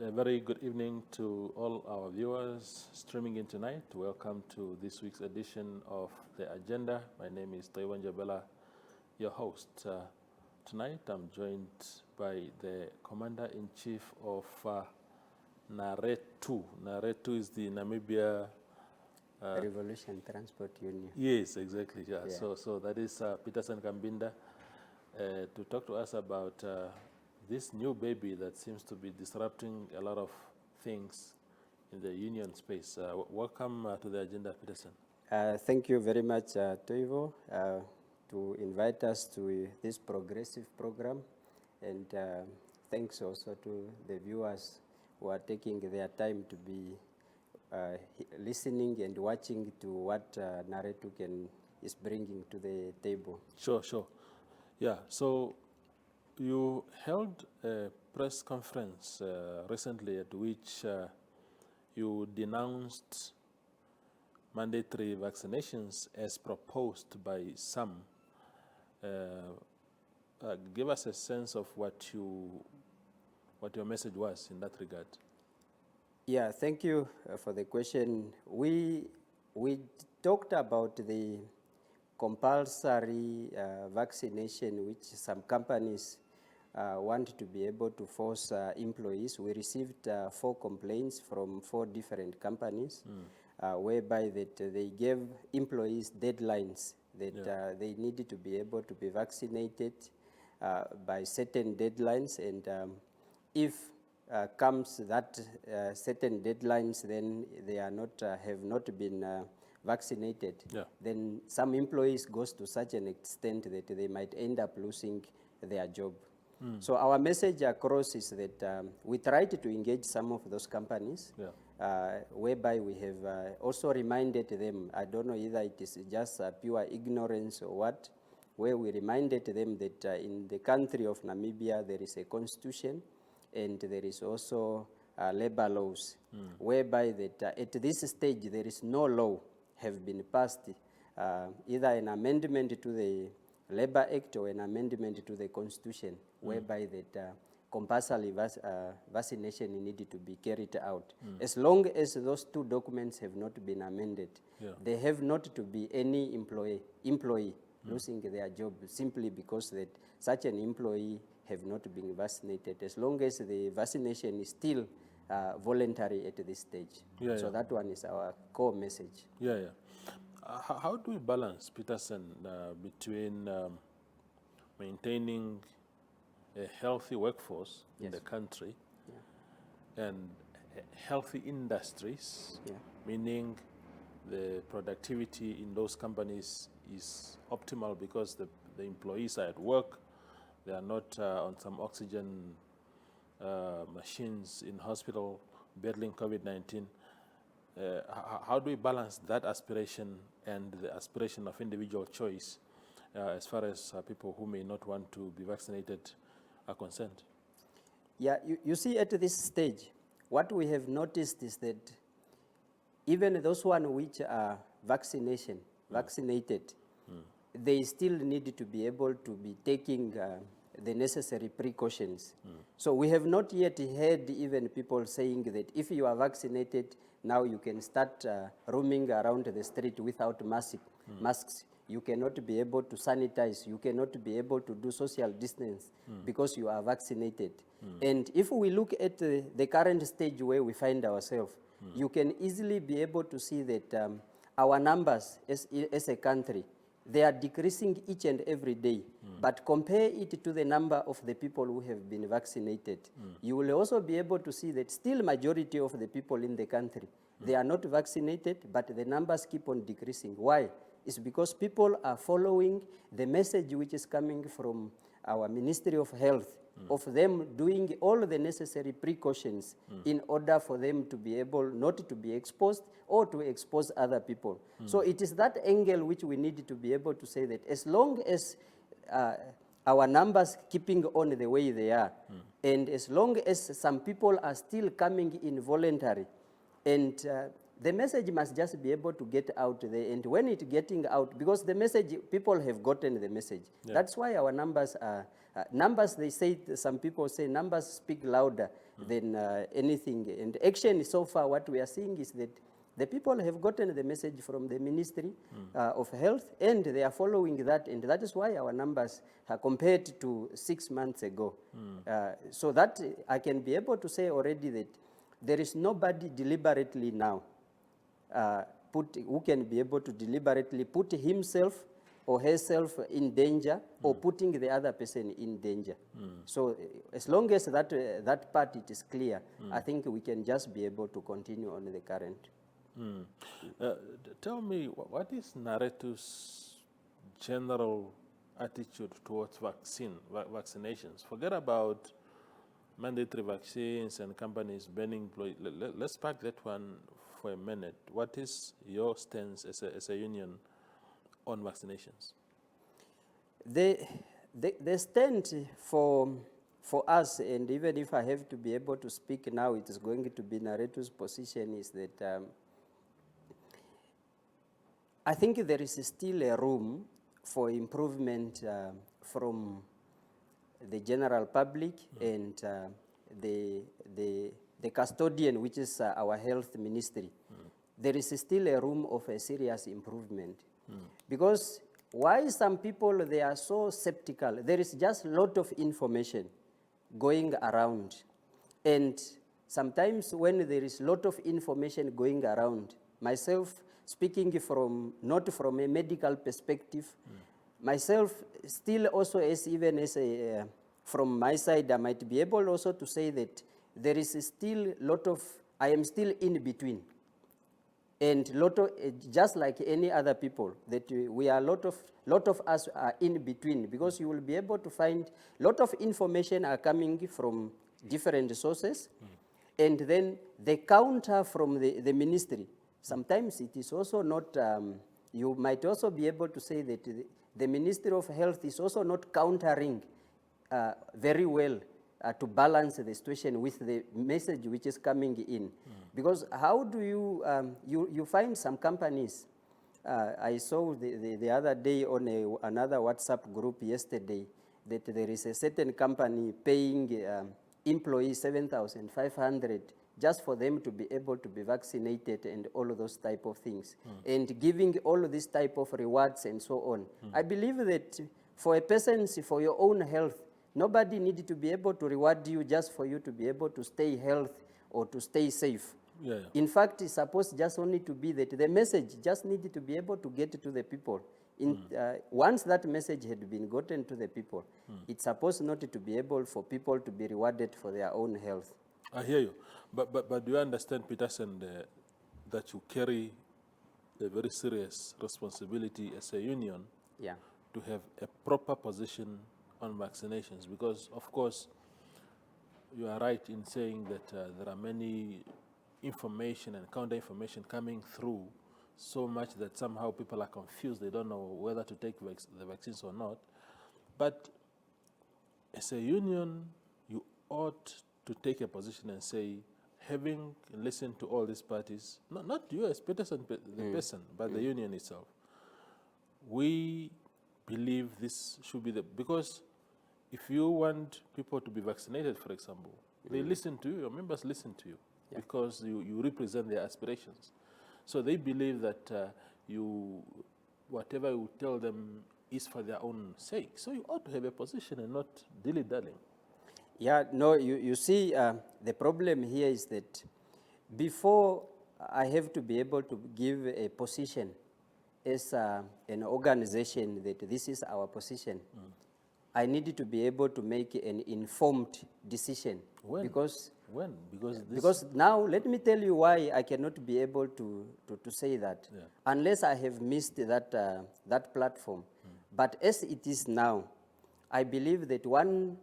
A very good evening to all our viewers streaming in tonight. Welcome to this week's edition of The Agenda. My name is Taiwan Jabela, your host. Tonight I'm joined by the Commander-in-Chief of NARETU. NARETU is the Namibia Revolutionary Transport Union. Yes, exactly. Yeah. Yeah. So that is Petersen Kambinda to talk to us about this new baby that seems to be disrupting a lot of things in the union space. Welcome to the agenda, Petersen. Thank you very much, Toivo, to invite us to this progressive program. And thanks also to the viewers who are taking their time to be listening and watching to what NARETU is bringing to the table. Sure. Yeah, so you held a press conference recently at which you denounced mandatory vaccinations as proposed by some. Give us a sense of what your message was in that regard. Yeah, thank you for the question. We talked about the compulsory vaccination, which some companies want to be able to force employees. We received 4 complaints from 4 different companies, whereby that they gave employees deadlines that they needed to be able to be vaccinated by certain deadlines, and if comes that certain deadlines, then they are not have not been vaccinated. Yeah. Then some employees goes to such an extent that they might end up losing their job. So our message across is that we tried to engage some of those companies, whereby we have also reminded them, I don't know either it is just pure ignorance or what, where we reminded them that in the country of Namibia there is a constitution and there is also labor laws, whereby that at this stage there is no law have been passed, either an amendment to the Labor Act or an amendment to the Constitution, whereby that compulsory vaccination needed to be carried out. As long as those 2 documents have not been amended, there have not to be any employee losing their job simply because that such an employee have not been vaccinated, as long as the vaccination is still voluntary at this stage. So that one is our core message. How do we balance, Petersen, between maintaining a healthy workforce in the country and healthy industries, meaning the productivity in those companies is optimal because the employees are at work, they are not on some oxygen machines in hospital battling COVID-19. How do we balance that aspiration and the aspiration of individual choice as far as people who may not want to be vaccinated are concerned? Yeah, you see, at this stage, what we have noticed is that even those ones which are vaccinated, they still need to be able to be taking the necessary precautions. So we have not yet heard even people saying that if you are vaccinated, now you can start roaming around the street without masks. You cannot be able to sanitize. You cannot be able to do social distance because you are vaccinated. And if we look at the current stage where we find ourselves, you can easily be able to see that our numbers as a country, they are decreasing each and every day. But compare it to the number of the people who have been vaccinated. You will also be able to see that still majority of the people in the country, they are not vaccinated, but the numbers keep on decreasing. Why? It's because people are following the message which is coming from our Ministry of Health, of them doing all the necessary precautions in order for them to be able not to be exposed or to expose other people. So it is that angle which we need to be able to say that as long as our numbers keeping on the way they are, and as long as some people are still coming in voluntary, and the message must just be able to get out there. And when it's getting out, because the message, people have gotten the message. That's why our numbers are Numbers, they say, some people say numbers speak louder than anything. And action, so far, what we are seeing is that the people have gotten the message from the Ministry of Health, and they are following that, and that is why our numbers are compared to 6 months ago. So that I can be able to say already that there is nobody deliberately now who can be able to deliberately put himself or herself in danger or putting the other person in danger. So as long as that part it is clear, I think we can just be able to continue on the current. Tell me, what is NARETU's general attitude towards vaccinations? Forget about mandatory vaccines and companies banning employees. Let's park that one for a minute. What is your stance as a union on vaccinations? The stand for us, and even if I have to be able to speak now, it is going to be NARETU's position, is that I think there is still a room for improvement from the general public and the custodian, which is our health ministry. There is still a room of a serious improvement. Because why some people, they are so skeptical? There is just a lot of information going around. And sometimes when there is a lot of information going around, myself speaking not from a medical perspective, myself still also even as from my side, I might be able also to say that there is still a lot of, I am still in between. And just like any other people, that we are lot of us are in between, because you will be able to find a lot of information are coming from different sources, and then the counter from the ministry. Sometimes it is also not, you might also be able to say that the Ministry of Health is also not countering very well to balance the situation with the message which is coming in. Because how do you find some companies, I saw the other day on another WhatsApp group yesterday, that there is a certain company paying employees 7,500 just for them to be able to be vaccinated and all of those type of things, and giving all of this type of rewards and so on. I believe that for a person, for your own health, nobody needs to be able to reward you just for you to be able to stay healthy or to stay safe. In fact, it's supposed just only to be that the message just needed to be able to get to the people. Once that message had been gotten to the people, it's supposed not to be able for people to be rewarded for their own health. I hear you. But do you understand, Petersen, that you carry a very serious responsibility as a union to have a proper position on vaccinations? Because, of course, you are right in saying that there are many information and counter-information coming through, so much that somehow people are confused. They don't know whether to take the vaccines or not. But as a union, you ought to take a position and say, having listened to all these parties, not you as Petersen, the person, but the union itself, we believe this should be because if you want people to be vaccinated, for example, they listen to you, your members listen to you, because you represent their aspirations. So they believe that whatever you tell them is for their own sake. So you ought to have a position and not dilly-dallying. Yeah, no, you see, the problem here is that before I have to be able to give a position as an organization that this is our position, I need to be able to make an informed decision. When? Because Because now, let me tell you why I cannot be able to say that, unless I have missed that platform. But as it is now, I believe that one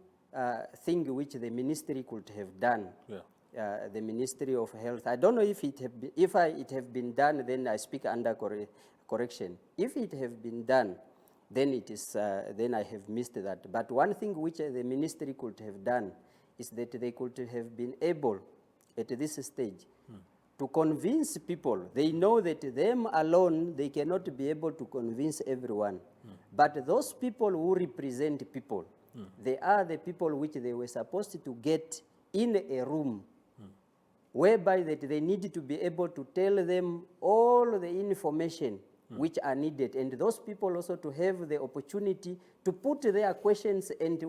thing which the ministry could have done, the Ministry of Health, I don't know if it have been done, then I speak under correction. If it have been done, then it is then I have missed that. But one thing which the ministry could have done is that they could have been able at this stage to convince people. They know that them alone, they cannot be able to convince everyone. But those people who represent people, they are the people which they were supposed to get in a room whereby that they need to be able to tell them all the information which are needed, and those people also to have the opportunity to put their questions and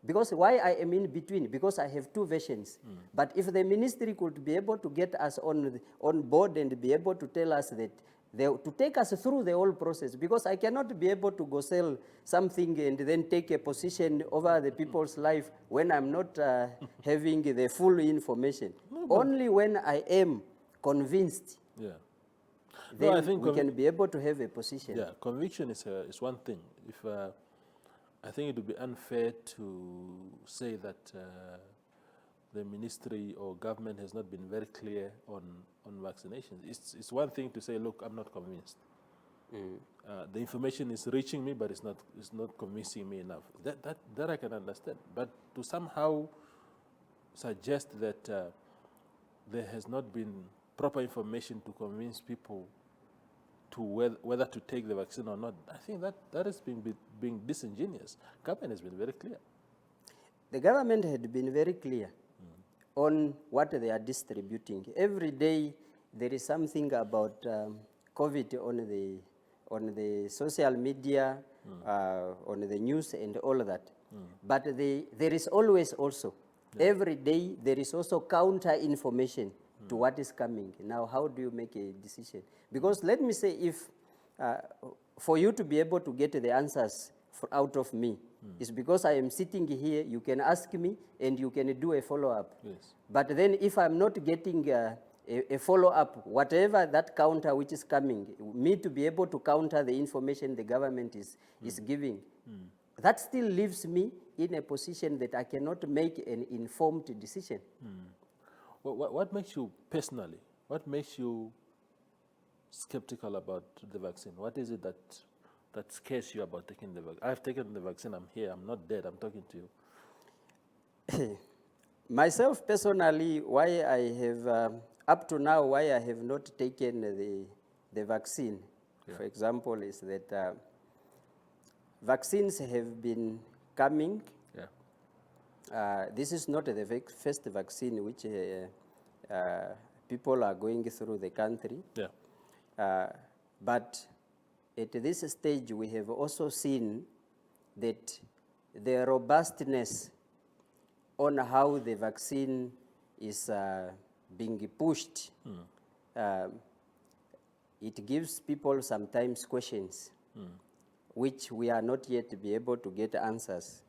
because why I am in between, because I have two versions. But if the ministry could be able to get us on board and be able to tell us that, to take us through the whole process, because I cannot be able to go sell something and then take a position over the people's life when I'm not having the full information. Only when I am convinced, then I think we can be able to have a position. Yeah, conviction is one thing. If I think it would be unfair to say that the ministry or government has not been very clear on vaccinations. It's one thing to say, look, I'm not convinced. The information is reaching me, but it's not convincing me enough. That I can understand. But to somehow suggest that there has not been proper information to convince people to whether to take the vaccine or not, I think that has been being disingenuous. Government has been very clear. The government had been very clear on what they are distributing. Every day there is something about COVID on the social media, on the news and all of that. But there is always also, every day there is also counter information to what is coming. Now, how do you make a decision? Because let me say, if for you to be able to get the answers out of me, it's because I am sitting here, you can ask me, and you can do a follow-up. Yes. But then if I'm not getting a follow-up, whatever that counter which is coming, me to be able to counter the information the government is giving, that still leaves me in a position that I cannot make an informed decision. What makes you personally, what makes you skeptical about the vaccine? What is it that scares you about taking the vaccine? I've taken the vaccine, I'm here, I'm not dead, I'm talking to you. Myself personally, why I have, up to now, why I have not taken the vaccine, for example, is that vaccines have been coming. This is not the first vaccine which people are going through the country. But at this stage, we have also seen that the robustness on how the vaccine is being pushed, it gives people sometimes questions which we are not yet be able to get answers.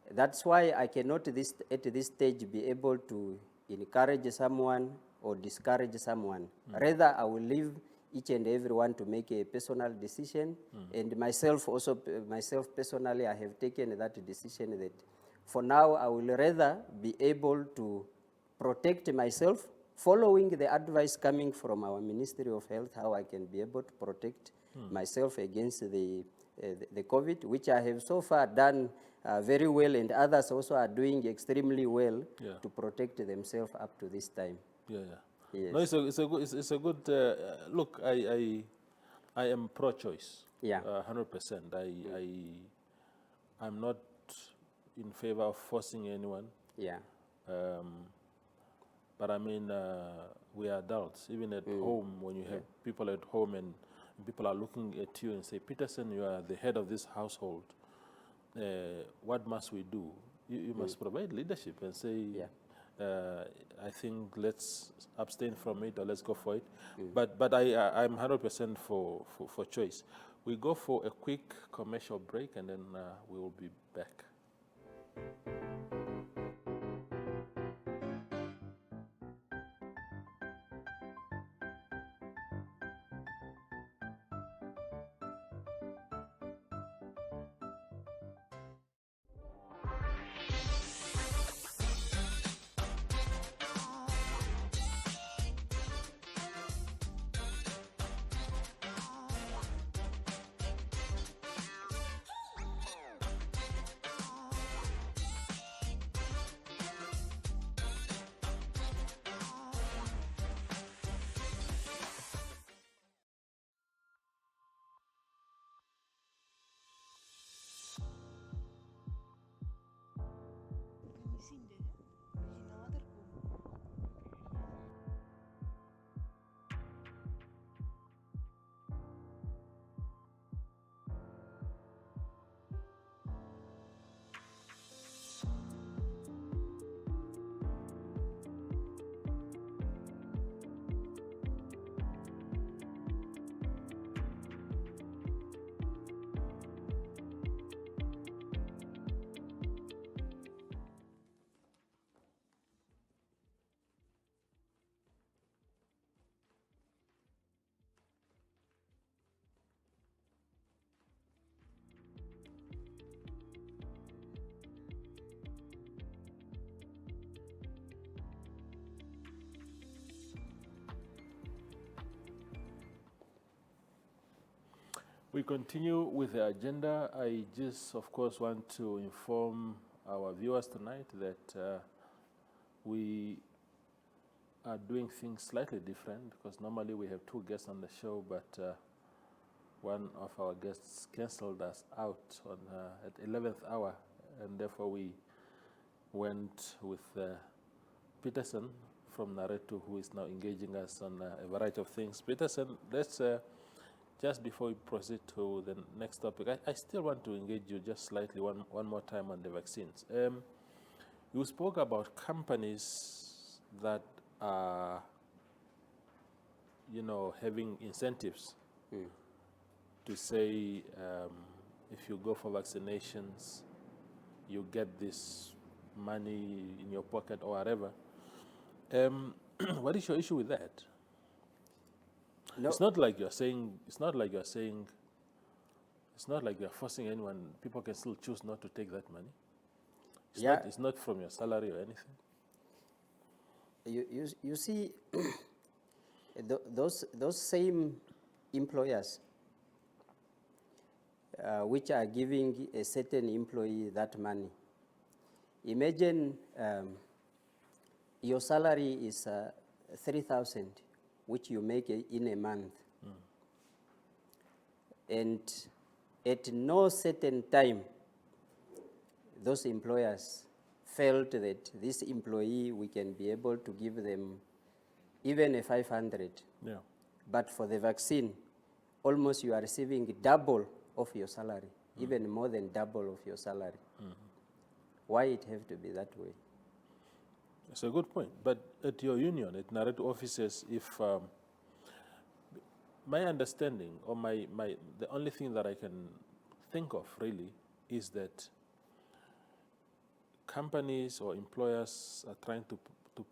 That's why I cannot at this stage be able to encourage someone or discourage someone. Rather, I will leave each and everyone to make a personal decision. And myself personally, I have taken that decision that for now, I will rather be able to protect myself, following the advice coming from our Ministry of Health, how I can be able to protect myself against the COVID, which I have so far done very well, and others also are doing extremely well to protect themselves up to this time. Yes. No, it's a good look. I am pro-choice. 100%. I'm not in favor of forcing anyone. But I mean, we are adults. Even at home, when you have people at home and people are looking at you and say, Petersen, you are the head of this household. What must we do? You must provide leadership and say, I think let's abstain from it or let's go for it. But I'm 100% for choice. We go for a quick commercial break and then we will be back. We continue with the agenda. I just, of course, want to inform our viewers tonight that we are doing things slightly different, because normally we have 2 guests on the show, but one of our guests canceled us out on, at 11th hour, and therefore we went with Petersen from NARETU, who is now engaging us on a variety of things. Petersen, let's, just before we proceed to the next topic, I still want to engage you just slightly one more time on the vaccines. You spoke about companies that are, having incentives to say, if you go for vaccinations, you get this money in your pocket or whatever. What is your issue with that? No. It's not like you're forcing anyone. People can still choose not to take that money. It's not from your salary or anything. You see, those same employers which are giving a certain employee that money. Imagine your salary is 3,000, which you make in a month. And at no certain time, those employers felt that this employee, we can be able to give them even a 500. Yeah. But for the vaccine, almost you are receiving double of your salary, even more than double of your salary. Why it have to be that way? That's a good point. But at your union, at NARETU offices, if my understanding or the only thing that I can think of really is that companies or employers are trying to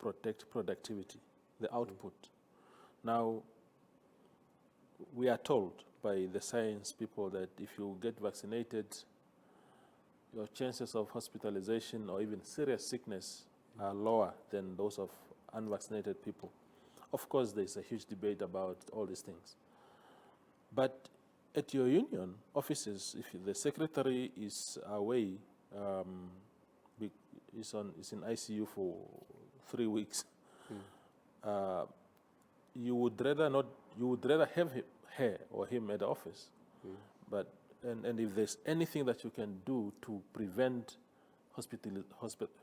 protect productivity, the output. Now, we are told by the science people that if you get vaccinated, your chances of hospitalization or even serious sickness are lower than those of unvaccinated people. Of course, there's a huge debate about all these things. But at your union offices, if the secretary is away, is in ICU for 3 weeks, you would rather have her or him at the office. But and if there's anything that you can do to prevent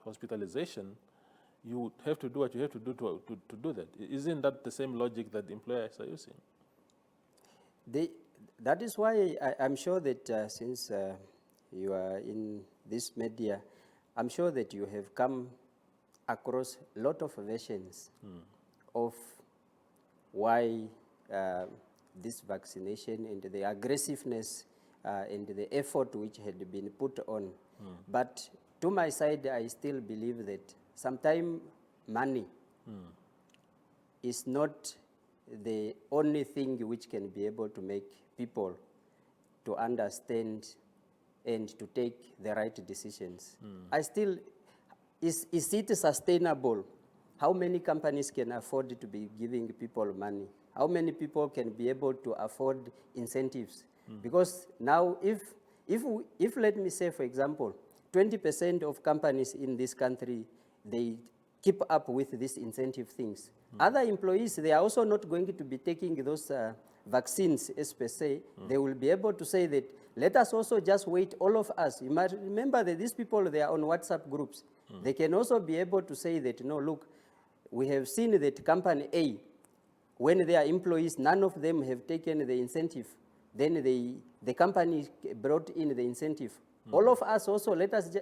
hospitalization, you would have to do what you have to do to do that. Isn't that the same logic that the employers are using? That is why I'm sure that since you are in this media, I'm sure that you have come across a lot of versions of why this vaccination and the aggressiveness and the effort which had been put on. But to my side, I still believe that sometimes money is not the only thing which can be able to make people to understand and to take the right decisions. Is it sustainable? How many companies can afford to be giving people money? How many people can be able to afford incentives? Because now if let me say, for example, 20% of companies in this country, they keep up with these incentive things. Other employees, they are also not going to be taking those vaccines as per se. They will be able to say that, let us also just wait, all of us. You must remember that these people, they are on WhatsApp groups. They can also be able to say that, no, look, we have seen that company A, when their employees, none of them have taken the incentive, then the company brought in the incentive. All of us also,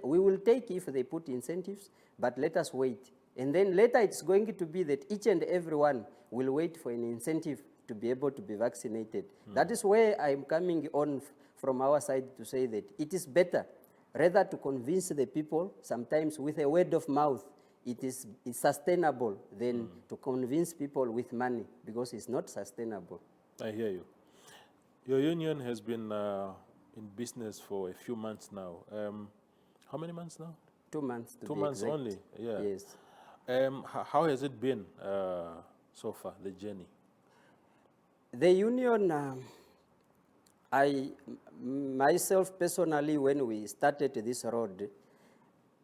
we will take if they put incentives, but let us wait. And then later it's going to be that each and everyone will wait for an incentive to be able to be vaccinated. That is where I'm coming on from our side to say that it is better rather to convince the people, sometimes with a word of mouth, it's sustainable than to convince people with money, because it's not sustainable. I hear you. Your union has been in business for a few months now. How many months now? 2 months. 2 months exact. Only, yeah. Yes. How has it been so far, the journey? The union Myself personally, when we started this road,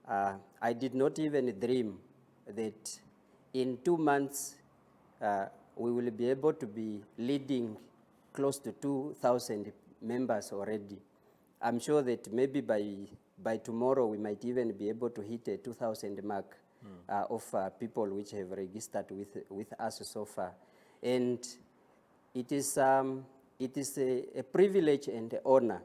I did not even dream that in 2 months we will be able to be leading close to 2,000 members already. I'm sure that maybe by tomorrow we might even be able to hit a 2,000 mark of people which have registered with us so far. And it is a privilege and an honor,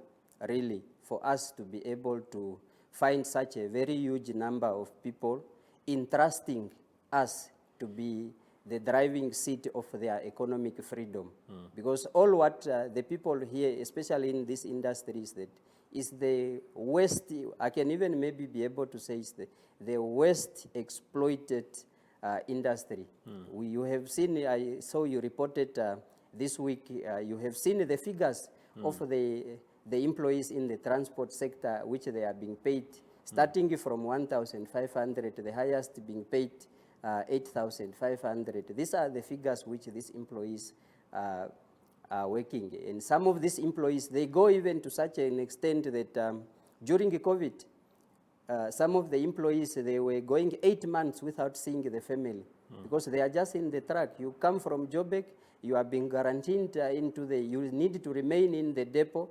really, for us to be able to find such a very huge number of people entrusting us to be the driving seat of their economic freedom. Because all what the people here, especially in this industry, is the worst, I can even maybe be able to say is the worst exploited industry. You have seen, I saw you reported this week, you have seen the figures of the employees in the transport sector, which they are being paid, starting from 1,500, the highest being paid 8,500. These are the figures which these employees are working. And some of these employees, they go even to such an extent that during COVID, some of the employees, they were going 8 months without seeing the family because they are just in the truck. You come from Joburg, you are being guaranteed you need to remain in the depot.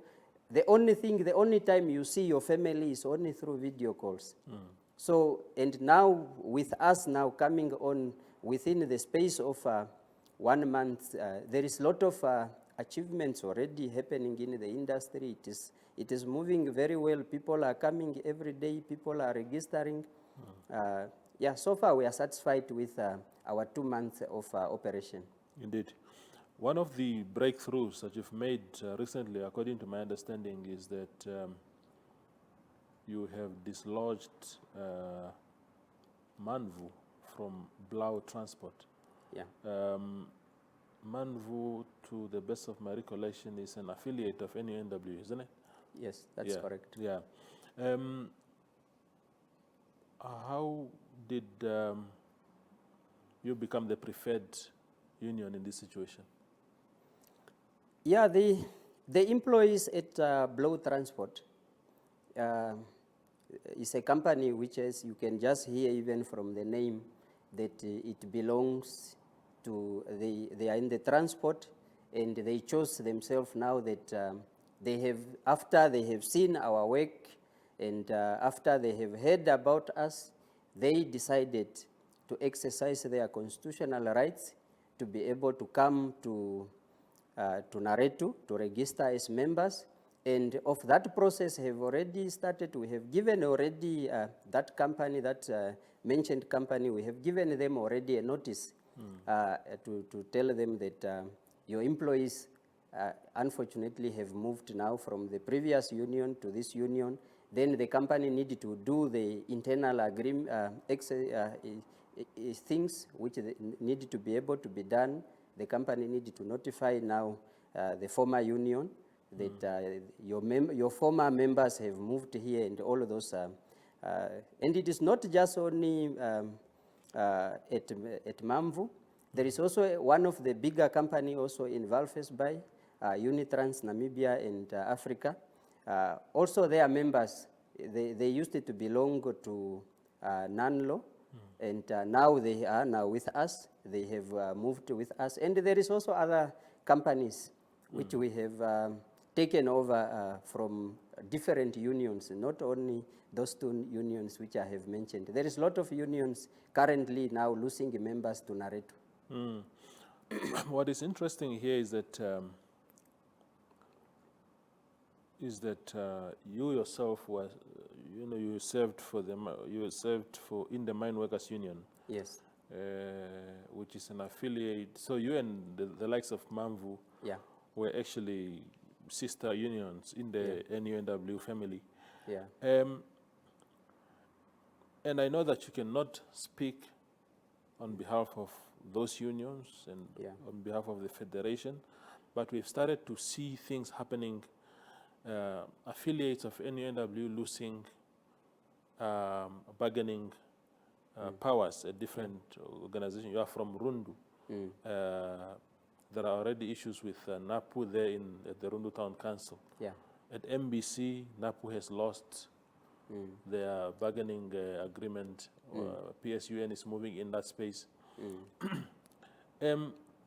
The only time you see your family is only through video calls. So, and now with us now coming on within the space of 1 month, there is a lot of achievements already happening in the industry. It is moving very well. People are coming every day. People are registering. Yeah, so far we are satisfied with our 2 months of operation. Indeed. One of the breakthroughs that you've made recently, according to my understanding, is that you have dislodged Manvu from Blau Transport. Yeah. Manvu, to the best of my recollection, is an affiliate of NUNW, isn't it? Yes, that's correct. Yeah. How did you become the preferred union in this situation? Yeah, the employees at Blau Transport is a company which, as you can just hear even from the name, that it belongs to, they are in the transport, and they chose themselves now that they have, after they have seen our work and after they have heard about us, they decided to exercise their constitutional rights to be able to come to NARETU to register as members. And of that process have already started. We have given already that company, that mentioned company, we have given them already a notice to tell them that your employees unfortunately have moved now from the previous union to this union. Then the company needed to do the internal agreement, things which needed to be able to be done. The company needed to notify now the former union that your former members have moved here, and all of those. And it is not just only at Mamvu. There is also one of the bigger company also in Walvis Bay, Unitrans Namibia and Africa. Also their members, they used to belong to NANLO, and now they are now with us. They have moved with us. And there is also other companies which we have taken over from different unions, not only those two unions which I have mentioned. There is a lot of unions currently now losing members to NARETU. What is interesting here is that you yourself was, you served for in the Mine Workers Union. Yes. Which is an affiliate. So you and the likes of Mamvu were actually sister unions in the NUNW family. Yeah. And I know that you cannot speak on behalf of those unions and on behalf of the federation, but we've started to see things happening. Affiliates of NUNW losing bargaining powers at different organizations. You are from Rundu. there are already issues with NAPU there at the Rundu Town Council. Yeah. At MBC, NAPU has lost their bargaining agreement. PSUN is moving in that space.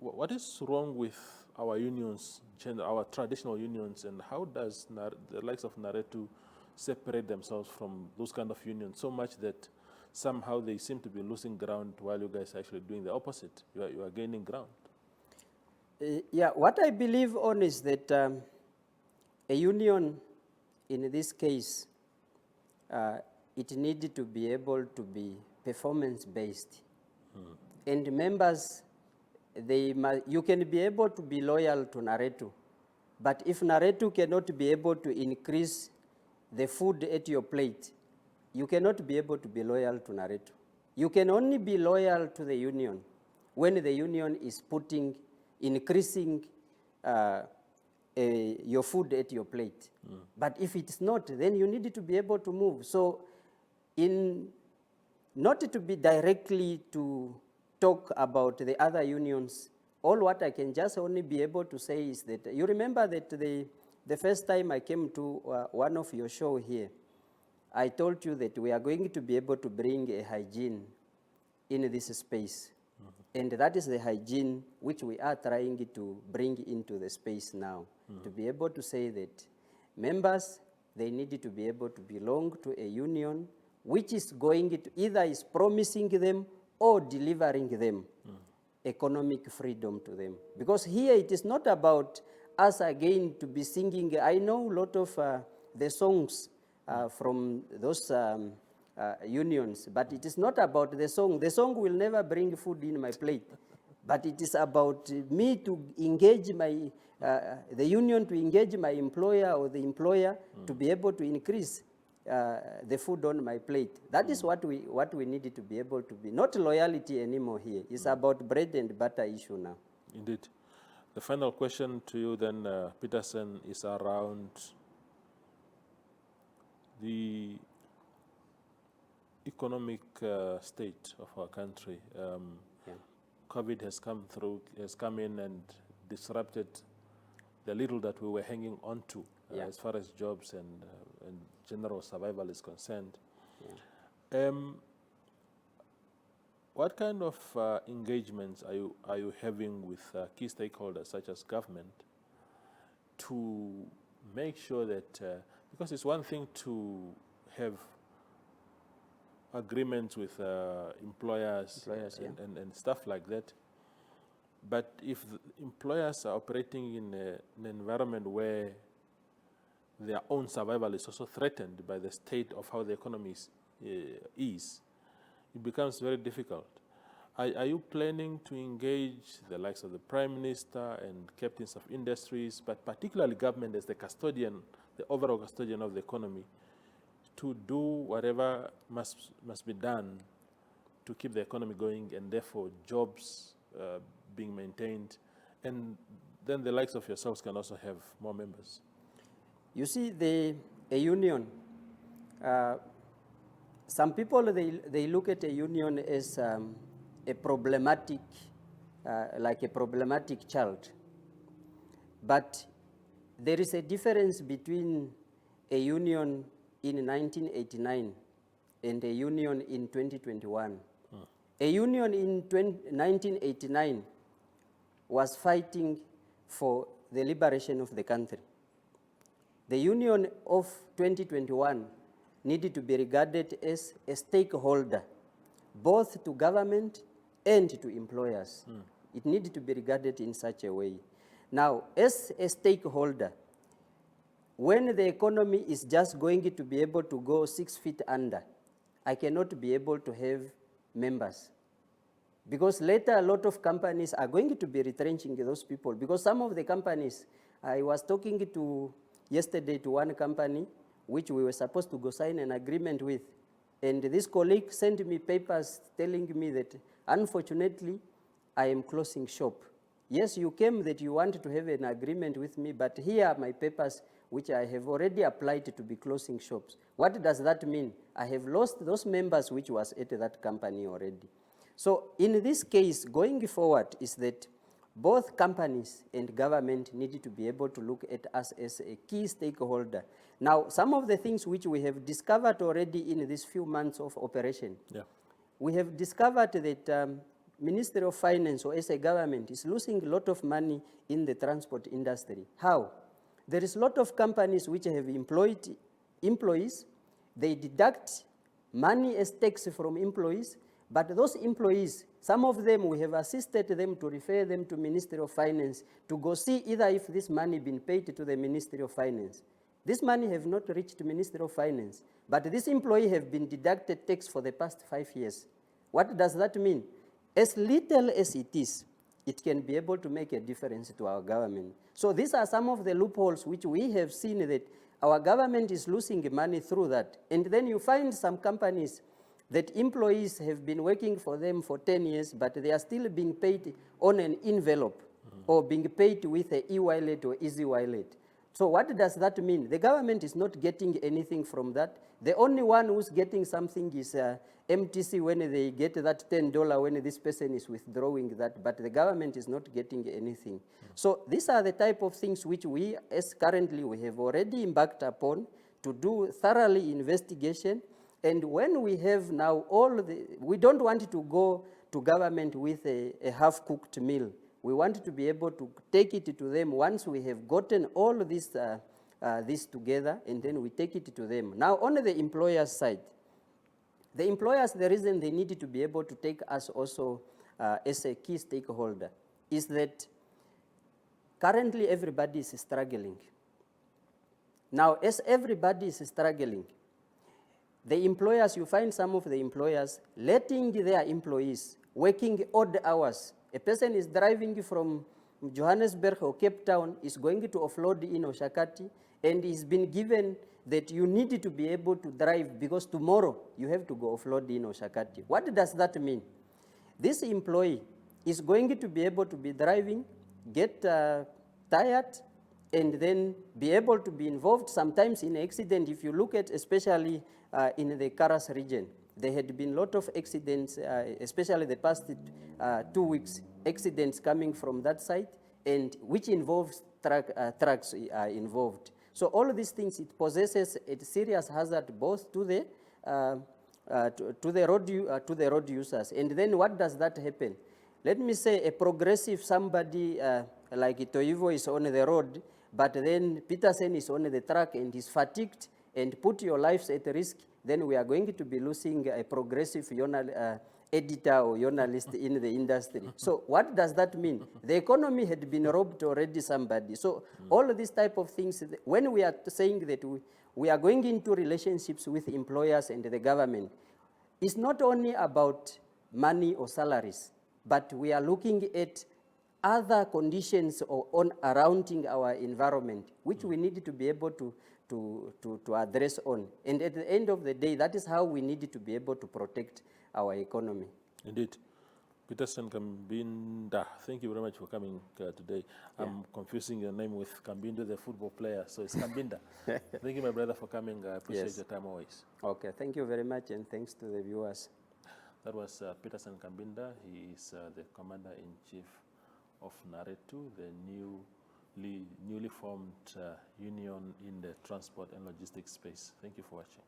What is wrong with our unions, our traditional unions, and how does the likes of NARETU separate themselves from those kind of unions so much that somehow they seem to be losing ground while you guys are actually doing the opposite? You are gaining ground. Yeah, what I believe on is that a union, in this case, it needed to be able to be performance-based. And members, you can be able to be loyal to NARETU, but if NARETU cannot be able to increase the food at your plate, you cannot be able to be loyal to NARETU. You can only be loyal to the union when the union is increasing your food at your plate. But if it's not, then you need to be able to move. So not to be directly to talk about the other unions, all what I can just only be able to say is that, you remember that the first time I came to one of your show here, I told you that we are going to be able to bring a hygiene in this space. And that is the hygiene which we are trying to bring into the space now, to be able to say that members, they need to be able to belong to a union which is going to either is promising them or delivering them economic freedom to them. Because here it is not about us again to be singing. I know a lot of the songs from those unions, but it is not about the song. The song will never bring food in my plate, but it is about me to engage the union to engage my employer or the employer to be able to increase the food on my plate. That is what we need to be able to be. Not loyalty anymore here. It's about bread and butter issue now. Indeed. The final question to you then, Petersen, is around the economic state of our country. COVID has come in and disrupted the little that we were hanging on to as far as jobs and general survival is concerned. What kind of engagements are you having with key stakeholders such as government to make sure that, because it's one thing to have agreements with employers and stuff like that, but if the employers are operating in an environment where their own survival is also threatened by the state of how the economy is, it becomes very difficult. Are you planning to engage the likes of the Prime Minister and captains of industries, but particularly government as the custodian, the overall custodian of the economy, to do whatever must be done to keep the economy going and therefore jobs being maintained, and then the likes of yourselves can also have more members? You see, a union, some people, they look at a union as a problematic, like a problematic child. But there is a difference between a union in 1989 and a union in 2021. A union in 1989 was fighting for the liberation of the country. The union of 2021 needed to be regarded as a stakeholder, both to government and to employers. It needed to be regarded in such a way. Now, as a stakeholder, when the economy is just going to be able to go 6 feet under, I cannot be able to have members. Because later a lot of companies are going to be retrenching those people. Because some of the companies, I was talking to yesterday to one company, which we were supposed to go sign an agreement with. And this colleague sent me papers telling me that, unfortunately, I am closing shop. Yes, you came that you wanted to have an agreement with me, but here are my papers which I have already applied to be closing shops. What does that mean? I have lost those members which was at that company already. So in this case, going forward is that both companies and government need to be able to look at us as a key stakeholder. Now, some of the things which we have discovered already in these few months of operation, we have discovered that Ministry of Finance or as a government is losing a lot of money in the transport industry. How? There is a lot of companies which have employed employees. They deduct money as tax from employees, but those employees, some of them, we have assisted them to refer them to Ministry of Finance to go see either if this money been paid to the Ministry of Finance. This money have not reached the Ministry of Finance, but this employee have been deducted tax for the past 5 years. What does that mean? As little as it is, it can be able to make a difference to our government. So these are some of the loopholes which we have seen that our government is losing money through that. And then you find some companies that employees have been working for them for 10 years, but they are still being paid on an envelope or being paid with an e-wallet or easy wallet. So what does that mean? The government is not getting anything from that. The only one who's getting something is MTC when they get that $10 when this person is withdrawing that, but the government is not getting anything. So these are the type of things which we, as currently, we have already embarked upon to do thoroughly investigation. And when we have now we don't want to go to government with a half-cooked meal. We want to be able to take it to them once we have gotten all this together, and then we take it to them. Now, on the employer's side, the employers, the reason they need to be able to take us also as a key stakeholder is that currently everybody is struggling. Now, as everybody is struggling, the employers, you find some of the employers letting their employees working odd hours. A person is driving from Johannesburg or Cape Town, is going to offload in Oshakati, and he's been given that you need to be able to drive because tomorrow you have to go offload in Oshakati. What does that mean? This employee is going to be able to be driving, get tired, and then be able to be involved sometimes in an accident. If you look at especially in the Karas region, there had been a lot of accidents, especially the past 2 weeks, accidents coming from that side, and which involves trucks involved. So all of these things, it possesses a serious hazard both to the road users. And then what does that happen? Let me say a progressive somebody like Toivo is on the road, but then Petersen is on the truck and is fatigued and put your lives at risk, then we are going to be losing a progressive editor or journalist in the industry. So what does that mean? The economy had been robbed already somebody. So all of these type of things, when we are saying that we are going into relationships with employers and the government, it's not only about money or salaries, but we are looking at other conditions surrounding our environment, which we need to be able to address on. And at the end of the day, that is how we need to be able to protect our economy. Indeed. Petersen Kambinda, thank you very much for coming today. Yeah. I'm confusing your name with Kambinda, the football player, so it's Kambinda. Thank you, my brother, for coming. I appreciate your time always. Okay, thank you very much, and thanks to the viewers. That was Petersen Kambinda. He is the Commander-in-Chief of NARETU, the newly formed union in the transport and logistics space. Thank you for watching.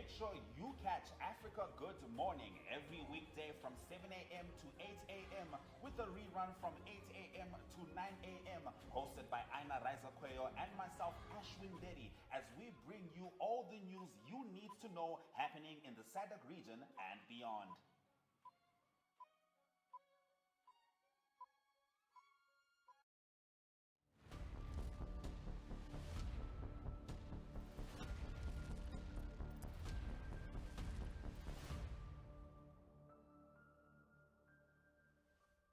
Make sure you catch Africa Good Morning every weekday from 7 a.m. to 8 a.m. with a rerun from 8 a.m. to 9 a.m. hosted by Aina Raizakweyo and myself, Ashwin Dedi, as we bring you all the news you need to know happening in the SADC region and beyond.